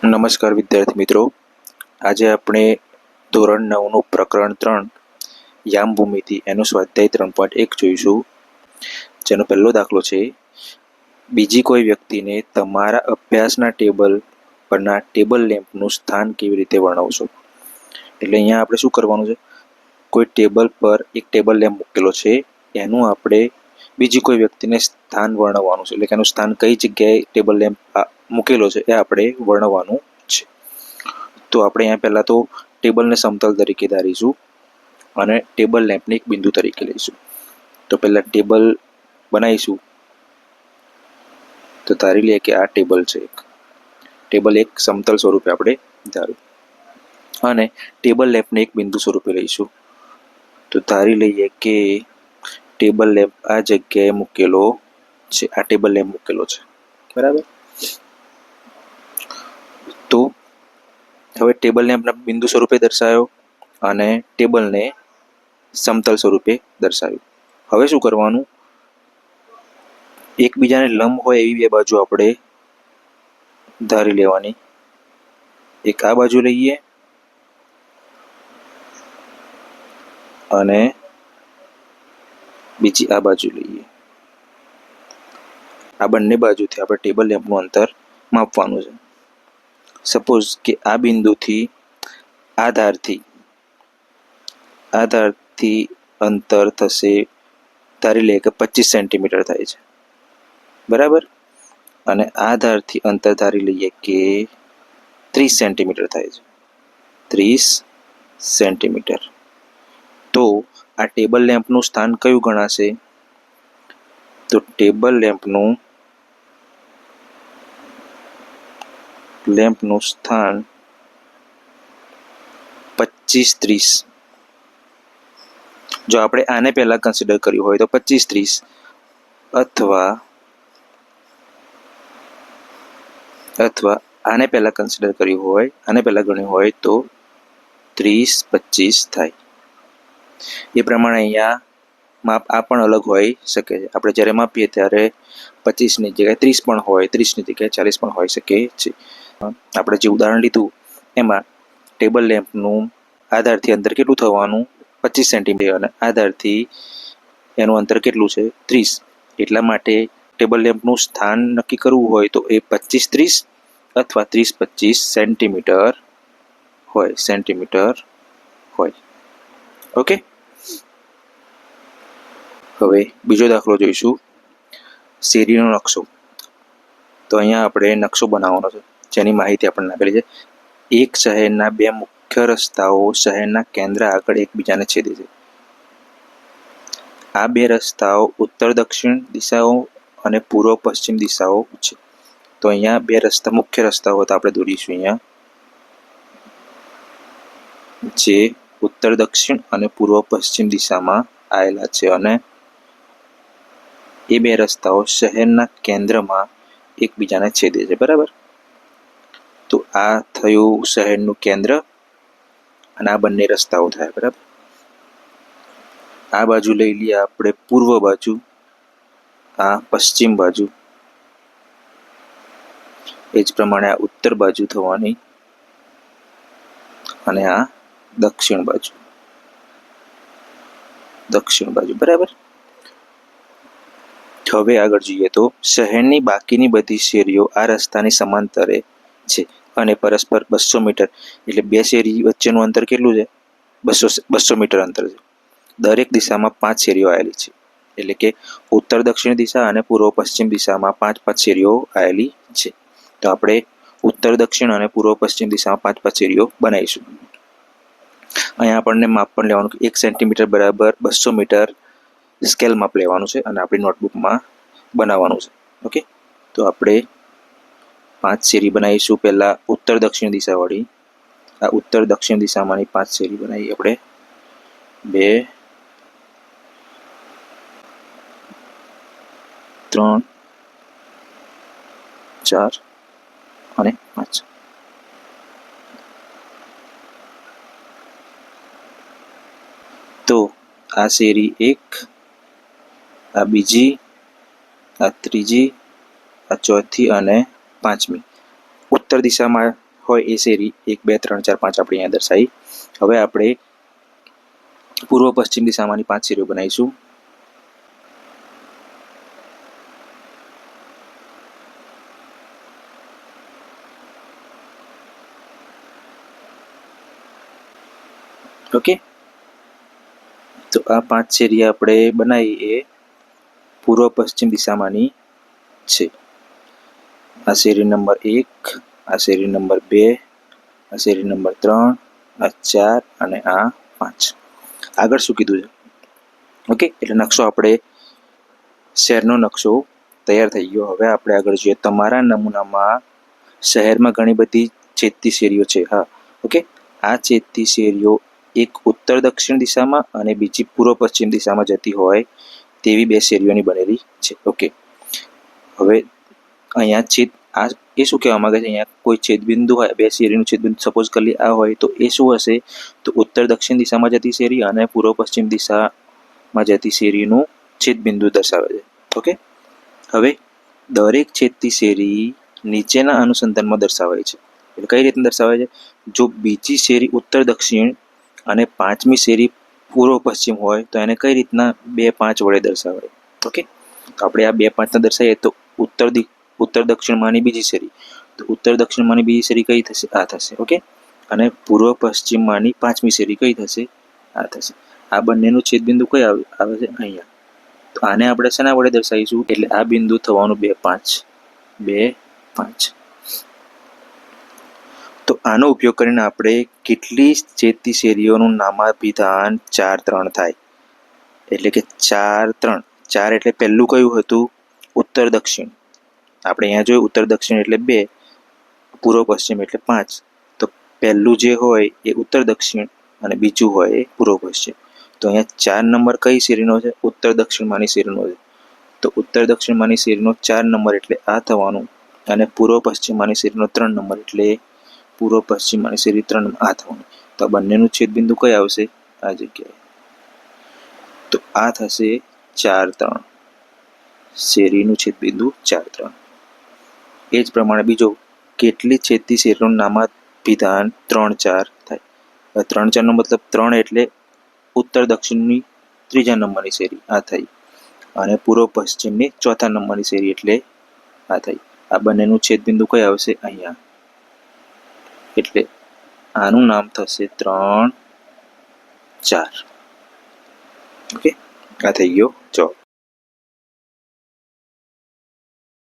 નમસ્કાર વિદ્યાર્થી મિત્રો, આજે આપણે ધોરણ 9નું પ્રકરણ 3 યામ ભૂમિતિ એનું સ્વાધ્યાય 3.1 જોઈશું. જેનો પહેલો દાખલો છે, બીજી કોઈ વ્યક્તિને તમારા અભ્યાસના ટેબલ પરના ટેબલ લેમ્પનું સ્થાન કેવી રીતે વર્ણવશો. એટલે અહીંયા આપણે શું કરવાનું છે, કોઈ ટેબલ પર એક ટેબલ લેમ્પ મૂકેલો છે, એનું આપણે બીજી કોઈ વ્યક્તિને સ્થાન વર્ણવવાનું છે. એટલે કે એનું સ્થાન કઈ જગ્યાએ ટેબલ લેમ્પ મૂકેલો છે એ આપણે વર્ણવવાનું છે. તો આપણે અહીંયા પહેલાં તો ટેબલને સમતલ તરીકે ધારીશું અને ટેબલ લેમ્પને એક બિંદુ તરીકે લઈશું. તો પહેલાં ટેબલ બનાવીશું. તો ધારી લઈએ કે આ ટેબલ છે, ટેબલ એક સમતલ સ્વરૂપે આપણે ધાર્યું અને ટેબલ લેમ્પને એક બિંદુ સ્વરૂપે લઈશું. તો ધારી લઈએ કે ટેબલ લેમ્પ આ જગ્યાએ મૂકેલો છે, આ ટેબલ લેમ્પ મૂકેલો છે, બરાબર. તો હવે ટેબલ લેમ્પના બિંદુ સ્વરૂપે દર્શાવ્યો અને ટેબલને સમતલ સ્વરૂપે દર્શાવ્યું. હવે શું કરવાનું, એકબીજાને લંબ હોય એવી બે બાજુ આપણે ધારી લેવાની. એક આ બાજુ લઈએ અને બીજી આ બાજુ લઈએ. આ બંને બાજુથી આપણે ટેબલ લેમ્પનું અંતર માપવાનું છે. સપોઝ કે આ બિંદુથી આ ધારથી અંતર થશે, ધારી લઈએ કે 25 સેન્ટીમીટર થાય છે, બરાબર. અને આ ધારથી અંતર ધારી લઈએ કે 30 સેન્ટીમીટર થાય છે, 30 સેન્ટીમીટર. તો આ ટેબલ લેમ્પનું સ્થાન કયું ગણાશે? તો ટેબલ લેમ્પનું સ્થાન 25-30. જો આપણે આને પહેલા કન્સિડર કર્યું હોય તો 25-30 અથવા આને પહેલા કન્સિડર કર્યું હોય, આને પહેલા ગણ્યું હોય તો 30-25 થાય. એ પ્રમાણે અહીંયા માપ આ પણ અલગ હોઈ શકે છે. આપણે જ્યારે માપીએ ત્યારે 25ની જગ્યાએ 30 પણ હોય, 30ની જગ્યાએ 40 પણ હોઈ શકે છે. આપણે જે ઉદાહરણ લીધું એમાં ટેબલ લેમ્પનું આધારથી અંતર કેટલું થવાનું? 25 સેન્ટીમીટર અને આધારથી એનું અંતર કેટલું છે? 30. એટલા માટે ટેબલ લેમ્પનું સ્થાન નક્કી કરવું હોય તો એ 25-30 અથવા 30-25 સેન્ટીમીટર હોય. ઓકે. હવે બીજો દાખલો જોઈશું, શેરીનો નકશો. તો અહીંયા આપણે નકશો બનાવવાનો છે, જેની માહિતી આપણને આપેલી છે. એક શહેરના બે મુખ્ય રસ્તાઓ શહેરના કેન્દ્ર આગળ એકબીજાને છેદે છે. આ બે રસ્તાઓ ઉત્તર દક્ષિણ દિશાઓ અને પૂર્વ પશ્ચિમ દિશાઓ છે. તો અહીંયા બે મુખ્ય રસ્તાઓ તો આપણે દોરીશું અહીંયા, જે ઉત્તર દક્ષિણ અને પૂર્વ પશ્ચિમ દિશામાં આવેલા છે અને એ બે રસ્તાઓ શહેરના કેન્દ્રમાં એકબીજાને છેદે છે, બરાબર. તો આ થયું શહેરનું કેન્દ્ર અને આ બંને રસ્તાઓ થાય, બરાબર. આ બાજુ લઈ લઈએ આપણે પૂર્વ બાજુ, આ પશ્ચિમ બાજુ, એ જ પ્રમાણે આ ઉત્તર બાજુ થવાની અને આ દક્ષિણ બાજુ, બરાબર. હવે આગળ જોઈએ તો શહેરની બાકીની બધી શેરીઓ આ રસ્તાની સમાંતરે છે અને પરસ્પર 200 મીટર, એટલે બે શેરી વચ્ચેનું અંતર કેટલું છે? 200 મીટર અંતર છે. દરેક દિશામાં 5 શેરીઓ આવેલી છે. એટલે કે ઉત્તર દક્ષિણ દિશા અને પૂર્વ પશ્ચિમ દિશામાં 5-5 શેરીઓ આવેલી છે. તો આપણે ઉત્તર દક્ષિણ અને પૂર્વ પશ્ચિમ દિશામાં 5-5 શેરીઓ બનાવીશું. અહીંયા આપણને માપ પણ લેવાનું કે 1 સેન્ટીમીટર બરાબર 200 મીટર સ્કેલ માપ લેવાનું છે અને આપણી નોટબુકમાં બનાવવાનું છે. ઓકે. તો આપણે 5 શેરી બનાવીશું. પહેલાં ઉત્તર દક્ષિણ દિશાવાળી, આ ઉત્તર દક્ષિણ દિશામાંની 5 શેરી બનાવી આપણે. 2, 3, 4 અને 5. તો આ શેરી 1, આ બીજી, આ ત્રીજી, આ ચોથી અને પાંચમી ઉત્તર દિશામાં હોય એ શેરી 1 2 3 4 5 આપણે અહીંયા દર્શાવી. હવે આપણે પૂર્વ પશ્ચિમ દિશામાંની 5 શેરીઓ બનાવીશું. ઓકે, તો આ 5 શેરી આપણે બનાવી એ પૂર્વ પશ્ચિમ દિશામાંની છે. આ શેરી નંબર 1, આ શેરી નંબર 2, આ શેરી નંબર 3, આ 4 અને આ 5. આગળ શું કીધું છે? ઓકે, એટલે નકશો આપણે શહેરનો નકશો તૈયાર થઈ ગયો. હવે આપણે આગળ જોઈએ. તમારા નમૂનામાં શહેરમાં ઘણી બધી છેદતી શેરીઓ છે. હા, ઓકે, આ છેદતી શેરીઓ એક ઉત્તર દક્ષિણ દિશામાં અને બીજી પૂર્વ પશ્ચિમ દિશામાં જતી હોય તેવી 2 શેરીઓની બનેલી છે. ઓકે, હવે અહીંયા છેદ આ એ શું કહેવા માંગે છે? અહીંયા કોઈ છેદબિંદુ હોય, 2 શેરીનું છેદબિંદુ સપોઝ કરી આ હોય તો એ શું હશે? તો ઉત્તર દક્ષિણ દિશામાં જતી શેરી અને પૂર્વ પશ્ચિમ દિશામાં જતી શેરીનું છેદબિંદુ દર્શાવે છે. ઓકે, હવે દરેક છેદતી શેરી નીચેના અનુસંધાનમાં દર્શાવાય છે. એટલે કઈ રીતે દર્શાવાય છે? જો બીજી શેરી ઉત્તર દક્ષિણ અને 5મી શેરી પૂર્વ પશ્ચિમ હોય તો એને કઈ રીતના 2 5 વડે દર્શાવાય. ઓકે, તો આપણે આ 2 5 દર્શાવીએ તો ઉત્તર દક્ષિણમાંની બીજી શેરી, તો ઉત્તર દક્ષિણમાંની બીજી શેરી કઈ થશે? આ થશે. ઓકે, અને પૂર્વ પશ્ચિમમાંની 5મી શેરી કઈ થશે? આ થશે. આ બંનેનું છેદબિંદુ કઈ આવે છે? અહીંયા. તો આને આપણે શેના વડે દર્શાવીશું? એટલે આ બિંદુ થવાનું 2 5 2 5. તો આનો ઉપયોગ કરીને આપણે કેટલી છેદતી શેરીઓનું નામાભિધાન 4 3 થાય? એટલે કે 4 3. 4 એટલે પહેલું કયું હતું? ઉત્તર દક્ષિણ. આપણે અહીંયા જોયું ઉત્તર દક્ષિણ એટલે 2, પૂર્વ પશ્ચિમ એટલે 5. તો પહેલું જે હોય એ ઉત્તર દક્ષિણ અને બીજું હોય એ પૂર્વ પશ્ચિમ. તો અહીંયા 4 નંબર કઈ શેરીનો છે? ઉત્તર દક્ષિણમાંની શેરીનો છે. તો ઉત્તર દક્ષિણમાંની શેરીનો 4 નંબર એટલે આ થવાનું, અને પૂર્વ પશ્ચિમમાંની શેરીનો 3 નંબર એટલે પૂર્વ પશ્ચિમમાંની શેરી 3 નંબર આ થવાનું. તો આ બંનેનું છેદબિંદુ કઈ આવશે? આ જગ્યાએ. તો આ થશે 4 3. શેરીનું છેદબિંદુ 4 3. એ જ પ્રમાણે બીજો, કેટલી છેદતી શેરીનું નામાભિધાન 3 4 થાય? 3 4 નો મતલબ 3 એટલે ઉત્તર દક્ષિણની 3જા નંબરની શેરી આ થઈ, અને પૂર્વ પશ્ચિમની 4થા નંબરની શેરી એટલે આ થઈ. આ બંનેનું છેદબિંદુ કઈ આવશે? અહીંયા. એટલે આનું નામ થશે 3 4. ઓકે, આ થઈ ગયો જવાબ.